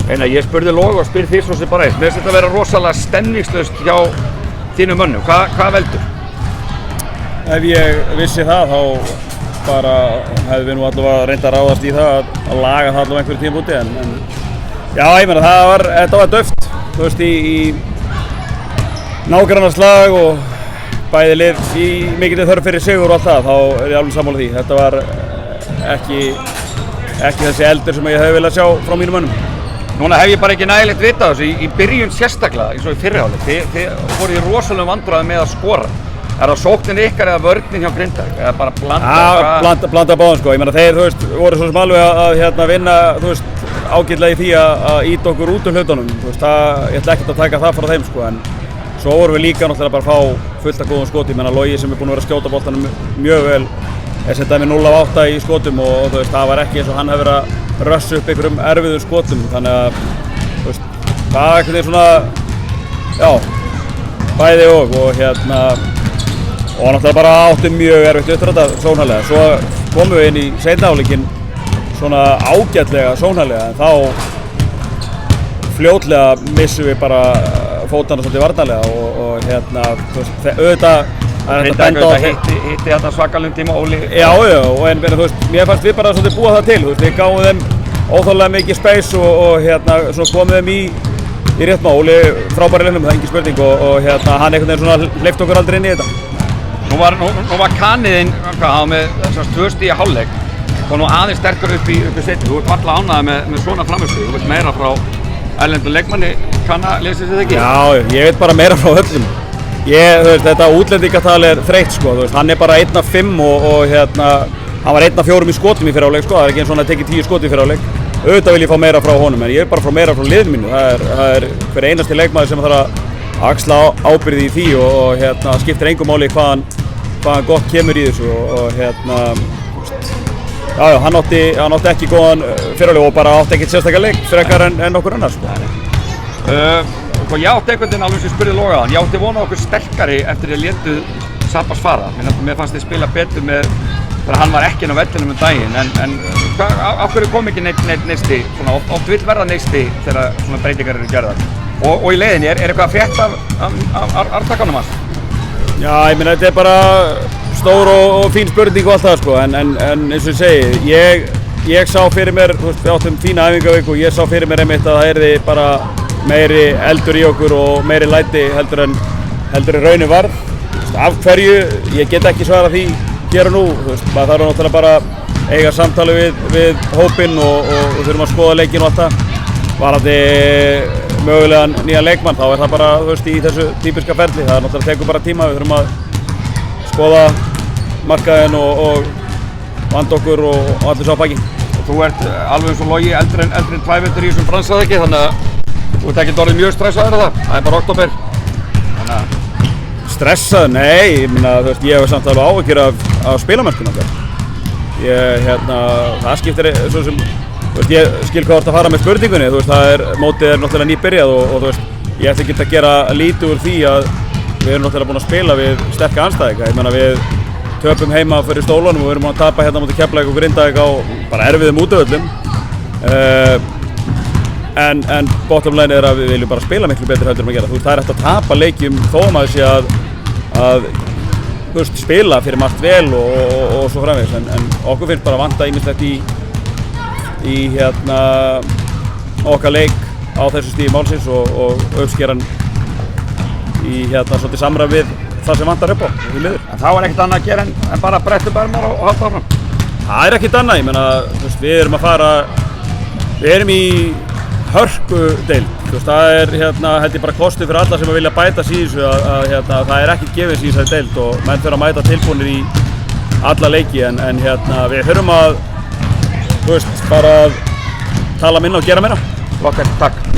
Einar, ég spurði Loga og spyr því svo sem bara eins. Mér finnst þetta að vera rosalega stemningslaust hjá þínum mönnum. Hvað veldur? Ef ég vissi það, þá bara hefði við nú allavega reynt að ráðast í það að laga það allavega einhverju tímabúti en já, ég meina, þetta var döft, þú veist, í nágrannaslag og bæði lið í mikilli þörf fyrir sigur og allt það, þá ég alveg sammála því. Þetta var ekki þessi eldur sem ég hefði viljað sjá frá mínum mönnum. Núna hef ég bara ekki nægilegt vitað þessu, í byrjun sérstaklega, eins og í fyrri hálfleik. Þið voru í rosalegum vandræðum með að skora. Er það sóknin ykkar eða vörnin hjá Grindavík? Eða bara blanda báðum sko. Ég meina þeir, þú veist, voru svo sem alveg að vinna, þú veist, ágætlega í því að ýta okkur út úr hlutunum. Þú veist, ég ætla ekkert að taka það frá þeim sko, en svo vorum við líka náttúrulega bara að fá fullt af góðum skoti. Ég meina Logi sem er búinn að vera að skjóta boltanum mjög vel, setjaði með 0 af 8 í skotum og þú veist, það var ekki eins og hann hefði verið að rössa upp einhverjum erfiðum skotum. Þannig að, þú veist, það er einhvern veginn svona, já, bæði og náttúrulega bara áttum mjög erfitt uppdráttar sóknarlega. Svo komum við inn í seinni hálfleikinn svona ágætlega sóknarlega, en þá fljótlega missum við bara fótana svolítið varnarlega og þú veist, auðvitað hitti þetta svakalum tíma Óli. Já, en þú veist, mér fannst við bara svolítið búa það til, þú veist, við gáum þeim óþálega mikið space og svona komum þeim í rétt mál. Óli frábæri leiknum, það er engin spurning og hann einhvern veginn svona hleypti okkur aldrei inn í þetta. Nú var Kaniðinn, hann var með þessast 2 stig í hálfleik og nú aðeins sterkur upp í seinni. Þú ert varla ánægður með svona frammistöðu, þú vilt meira frá erlendum leikmanni. Kanna, lesið þið ekki? Já, ég veit bara meira frá öllum. Þú veist, þetta útlendingatal er þreytt sko, þú veist, hann er bara 1 af 5 og hann var 1 af 4 í skotum í fyrri hálfleik sko, það er ekki eins og hann að tekið 10 skot í fyrri hálfleik. Auðvitað vil ég fá meira frá honum, en ég vil bara fá meira frá liðinu mínu. Það er hver einasti leikmaður sem þarf að axla ábyrgð í því og skiptir engu máli hvaðan gott kemur í þessu já, hann átti ekki góðan fyrri hálfleik og bara átti ekkert sérstaklega leik frekar en nokkur annar sko. Ég átti einhvern veginn alveg sem ég spurði Loga þann, ég átti vona okkur sterkari eftir að létu Sabas fara. Mér fannst þið spila betur með þegar hann var ekki inn á vellinum daginn, en af hverju kom ekki neisti, svona oft vill verða neisti þegar svona breytingar eru gerðar. Og í leiðinni, er eitthvað að frétta af arftakanum hans? Já, ég meina þetta er bara stór og fín spurning og allt það sko, en eins og ég segi, ég sá fyrir mér, þú veist, við áttum fína æfingavík og ég sá fyrir mér einmitt að það yrði bara meiri eldur í okkur og meiri læti heldur en raunin varð. Af hverju, ég get ekki svarað því hér og nú, þú veist, maður þarf náttúrulega bara eiga samtali við hópinn og þurfum að skoða leikinn og allt það. Varandi mögulegan nýjan leikmann, þá er það bara, þú veist, í þessu típiska ferli. Það náttúrulega tekur bara tíma, við þurfum að skoða markaðinn og vanda okkur og allir svo á baki. Þú ert alveg eins og Logi eldri en 2 vetur í þessum bransað ekki, þannig að þú ert ekkert orðið mjög stressaður af það er bara október. Stressað? Nei, ég meina, þú veist, ég hef samt alveg áhyggjur af spilamennskuna okkar. Það skiptir svo sem, þú veist, ég skil hvað þú ert að fara með spurningunni, þú veist, mótið er náttúrulega nýbyrjað og þú veist, ég ætla ekki að gera lítið úr því að við erum náttúrulega búin að spila við sterka andstæðinga. Ég meina, við töpum heima fyrir stólunum og við erum búin að tapa hérna móti Keflavík og Grindavík á bara erfiðum útivöllum. En bottom line er að við viljum bara spila miklu betur heldur en að gera. Þú veist, það er hægt að tapa leikjum þó maður sé að þú veist, spila fyrir margt vel og svo framvegis. En okkur finnst bara að vanta ýmislegt í okkar leik á þessu stigi málsins og uppskeran í svolítið samræð við það sem vantar upp á því miður. En þá er ekkert annað að gera en bara bretta upp ermar og halda áfram? Það er ekkert annað, ég meina, þú veist, við erum í hörkudeild, þú veist, það er held ég bara kostur fyrir alla sem vilja bæta sig í þessu að það er ekkert gefins í þessari deild og menn þurfa að mæta tilbúnir í alla leiki en við þurfum að, þú veist, bara tala minna og gera meira. Lokkar, takk.